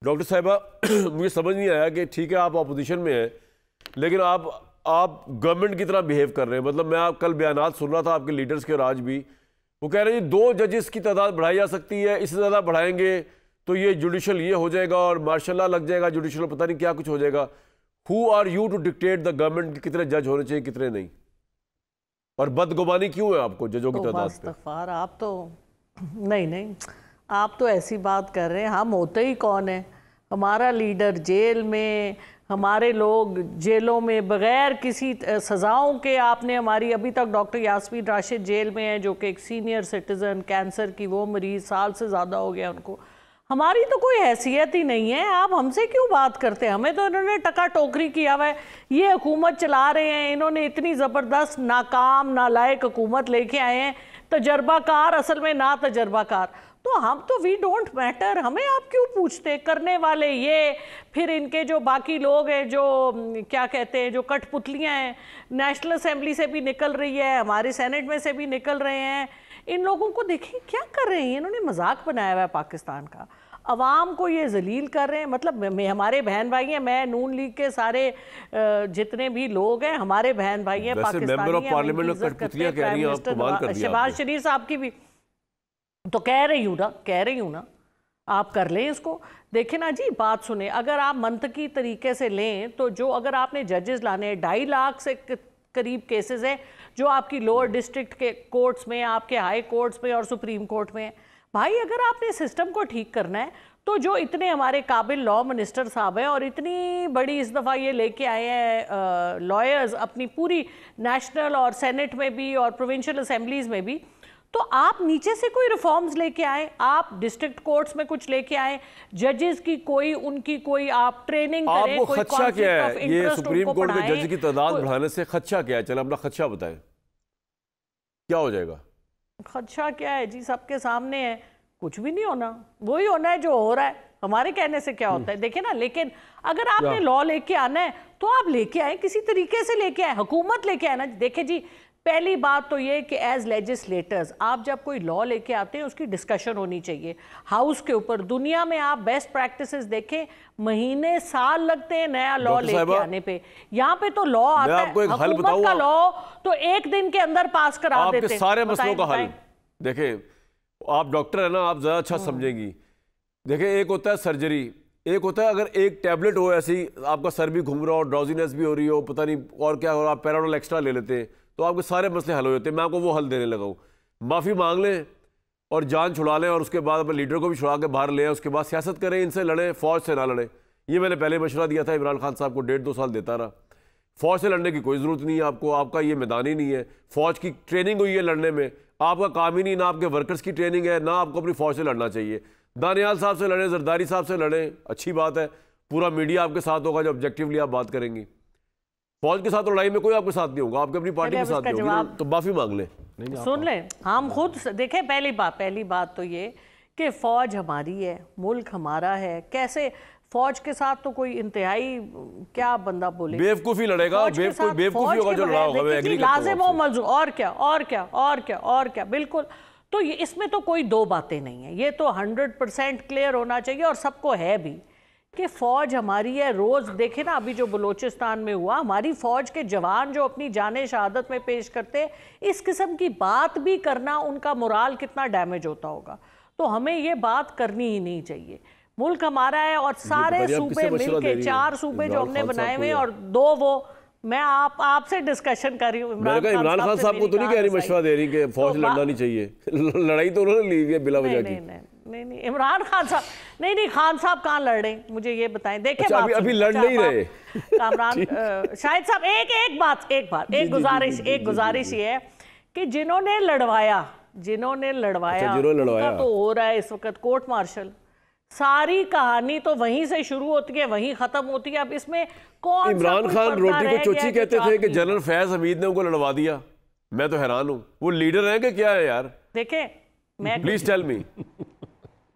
Doctor صاحبہ مجھے سمجھ نہیں آیا کہ ٹھیک ہے آپ اپوزیشن میں ہیں لیکن آپ گورنمنٹ کی طرح بیہیو کر رہے ہیں. مطلب میں کل بیانات سن رہا تھا آپ کے لیڈرز کے اور آج بھی وہ کہہ رہے ہیں 2 ججز کی تعداد بڑھائی جا سکتی ہے, اس سے زیادہ بڑھائیں گے تو یہ جوڈیشل یہ ہو جائے گا اور مارشل لا لگ جائے گا, جوڈیشل پتہ نہیں کیا کچھ ہو جائے گا. Who are you to dictate the government کہ کتنے جج ہونے چاہیے کتنے نہیں, اور بدگمانی کیوں ہے آپ کو ججوں کی تعداد پہ؟ استغفار, آپ تو نہیں آپ تو ایسی بات کر رہے ہیں, ہم ہوتے ہی کون ہیں؟ ہمارا لیڈر جیل میں, ہمارے لوگ جیلوں میں بغیر کسی سزاؤں کے. آپ نے ہماری ابھی تک ڈاکٹر یاسمین راشد جیل میں ہیں جو کہ ایک سینئر سٹیزن, کینسر کی وہ مریض, سال سے زیادہ ہو گیا ان کو. ہماری تو کوئی حیثیت ہی نہیں ہے, آپ ہم سے کیوں بات کرتے ہیں؟ ہمیں تو انہوں نے ٹکا ٹوکری کیا ہوا ہے, یہ حکومت چلا رہے ہیں, انہوں نے اتنی زبردست ناکام نالائق حکومت لے کے آئے ہیں, تجربہ کار اصل میں نا تجربہ کار. تو ہم تو وی ڈونٹ میٹر, ہمیں آپ کیوں پوچھتے؟ کرنے والے یہ, پھر ان کے جو باقی لوگ ہیں جو کیا کہتے ہیں جو کٹ پتلیاں ہیں, نیشنل اسمبلی سے بھی نکل رہی ہے, ہمارے سینٹ میں سے بھی نکل رہے ہیں. ان لوگوں کو دیکھیں کیا کر رہے ہیں, انہوں نے مذاق بنایا ہوا ہے پاکستان کا, عوام کو یہ ذلیل کر رہے ہیں. مطلب ہمارے بہن بھائی ہیں, میں نون لیگ کے سارے جتنے بھی لوگ ہیں ہمارے بہن بھائی ہیں, پاکستانی ہیں. شہباز شریف صاحب کی بھی تو کہہ رہی ہوں نا آپ کر لیں اس کو. دیکھیں نا جی, بات سنیں, اگر آپ منطقی طریقے سے لیں تو جو اگر آپ نے ججز لانے 2.5 لاکھ سے قریب کیسز ہیں جو آپ کی لوور ڈسٹرکٹ کے کورٹس میں, آپ کے ہائی کورٹس میں اور سپریم کورٹ میں ہیں. بھائی اگر آپ نے سسٹم کو ٹھیک کرنا ہے تو جو اتنے ہمارے قابل لا منسٹر صاحب ہیں اور اتنی بڑی اس دفعہ یہ لے کے آئے ہیں لائرز اپنی پوری نیشنل اور سینٹ میں بھی اور پروونشل اسمبلیز میں بھی, تو آپ نیچے سے کوئی ریفارمز لے کے آئیں, آپ ڈسٹرکٹ کورٹس میں کچھ لے کے آئیں, ججز کی کوئی ان کی کوئی آپ ٹریننگ کریں. آپ کو خدشہ کیا ہے یہ سپریم کورٹ کے جج کی تعداد بڑھانے سے؟ خدشہ کیا ہے؟ چلیں اپنا خدشہ بتائیں, کیا ہو جائے گا؟ خدشہ کیا ہے جی, سب کے سامنے ہے, کچھ بھی نہیں ہونا, وہی ہونا ہے جو ہو رہا ہے. ہمارے کہنے سے کیا ہوتا ہے؟ دیکھیں نا, لیکن اگر آپ نے لا لے کے آنا ہے تو آپ لے کے آئیں, کسی طریقے سے لے کے آئیں, حکومت لے کے آئے نا. دیکھیں جی, پہلی بات تو یہ کہ ایز لیجسلیٹرز آپ جب کوئی لا لے کے آتے ہیں اس کی ڈسکشن ہونی چاہیے ہاؤس کے اوپر. دنیا میں آپ بیسٹ پریکٹسز دیکھیں, مہینے سال لگتے ہیں نیا لا لے کے آنے پہ. یہاں پہ تو لا آتا ہے, حکومت کا لا تو 1 دن کے اندر پاس کرا دیتے ہیں. آپ کے سارے مسئلوں کا حل دیکھیں, آپ ڈاکٹر ہیں نا, آپ زیادہ اچھا سمجھیں گی. دیکھیں ایک ہوتا ہے سرجری, ایک ہوتا ہے اگر ایک ٹیبلٹ ہو ایسی آپ کا سر بھی گھوم رہا ہو, ڈراؤزینس بھی ہو رہی ہو, پتہ نہیں اور کیا ہو رہا, آپ پیراڈول ایکسٹرا لے لیتے ہیں تو آپ کے سارے مسئلے حل ہو جاتے ہیں. میں آپ کو وہ حل دینے لگا ہوں. معافی مانگ لیں اور جان چھڑا لیں اور اس کے بعد اپنے لیڈر کو بھی چھڑا کے باہر لیں, اس کے بعد سیاست کریں, ان سے لڑیں, فوج سے نہ لڑیں. یہ میں نے پہلے مشورہ دیا تھا عمران خان صاحب کو, 1.5-2 سال دیتا رہا. فوج سے لڑنے کی کوئی ضرورت نہیں ہے آپ کو, آپ کا یہ میدان ہی نہیں ہے. فوج کی ٹریننگ ہوئی ہے لڑنے میں, آپ کا کام ہی نہیں, نہ آپ کے ورکرز کی ٹریننگ ہے, نہ آپ کو اپنی فوج سے لڑنا چاہیے. دانیال صاحب سے لڑیں, زرداری صاحب سے لڑیں, اچھی بات ہے, پورا میڈیا آپ کے ساتھ ہوگا جو آبجیکٹیولی آپ بات کریں گی. فوج کے ساتھ لڑائی میں کوئی آپ کے ساتھ نہیں ہوگا, آپ کے اپنی پارٹی کے ساتھ نہیں ہوگا, تو معافی مانگ لیں. سن لیں, ہم خود دیکھیں, پہلی بات تو یہ کہ فوج ہماری ہے, ملک ہمارا ہے. کیسے فوج کے ساتھ تو کوئی انتہائی کیا بندہ بولے, بیوقوفی لڑے گا, بیوقوفی ہوگا جو لڑا ہوگا, میں ایگری کرتا ہوں. لازم و ملزوم, اور کیا بالکل. تو اس میں تو کوئی 2 باتیں نہیں ہیں, یہ تو 100% کلیئر ہونا چاہیے اور سب کو ہے بھی کہ فوج ہماری ہے. روز دیکھیں نا ابھی جو بلوچستان میں ہوا, ہماری فوج کے جوان جو اپنی جان شہادت میں پیش کرتے, اس قسم کی بات بھی کرنا ان کا مورال کتنا ڈیمیج ہوتا ہوگا. تو ہمیں یہ بات کرنی ہی نہیں چاہیے. ملک ہمارا ہے اور سارے صوبے مل کے 4 صوبے جو ہم نے بنائے ہوئے اور 2 وہ, میں آپ سے ڈسکشن کر رہی ہوں. عمران خان صاحب کو تو نہیں کہہ رہی مشورہ دے رہی کہ فوج لڑنا نہیں چاہیے, لڑائی تو انہوں نے لی ہے بلا وجہ کی. نہیں عمران خان صاحب نہیں, خان صاحب کہاں لڑ رہے ہیں مجھے یہ بتائیں. دیکھیں ابھی لڑ نہیں رہے کامران شاہد صاحب, ایک گزارش یہ ہے کہ جنہوں نے لڑوایا تو ہو رہا ہے اس وقت کورٹ مارشل. ساری کہانی تو وہیں سے شروع ہوتی ہے, وہیں ختم ہوتی ہے. اب اس میں کون عمران خان روٹی کو چوچی کہتے تھے کہ جنرل فیض حمید نے ان کو لڑوا دیا. میں تو حیران ہوں, وہ لیڈر ہیں کہ کیا ہے یار؟ دیکھیں میں پلیز ٹیل می.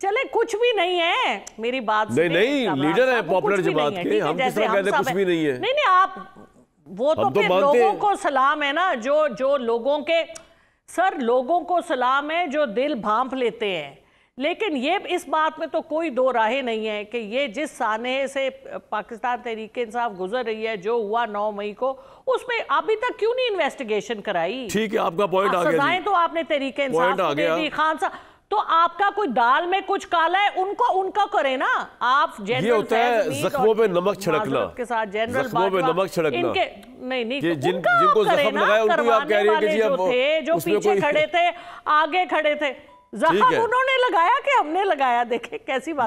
چلے کچھ بھی نہیں ہے, میری بات نہیں, لیڈر ہیں پاپولر جماعت کے, ہم کس طرح کہتے ہیں کچھ بھی نہیں ہے. نہیں آپ وہ تو پھر لوگوں کو سلام ہے نا, جو لوگوں کے سر لوگوں کو سلام ہے جو دل بھانپ لیتے ہیں, لیکن یہ اس بات میں تو کوئی دو راہیں نہیں ہے کہ یہ جس سانحے سے پاکستان تحریک انصاف گزر رہی ہے، جو ہوا 9 مئی کو، اس میں ابھی تک کیوں نہیں انویسٹیگیشن کرائی؟ ٹھیک ہے، آپ کا پوائنٹ آ گیا، سزائیں تو آپ نے تحریک انصاف کو دے دی، خان صاحب تو آپ کا کوئی دال میں کچھ کالا ہے، ان کا کرے نا آپ۔ یہ ہوتا ہے زخموں پہ نمک چھڑکنا، زخموں پہ نمک چھڑکنا، نہیں جن کو زخم لگایا ان کو آپ کہہ رہی ہیں کہ جی جو پیچھے کھڑے تھے، آگے کھڑے تھے، زخم انہوں نے لگایا کہ ہم نے لگایا؟ دیکھیں کیسی بات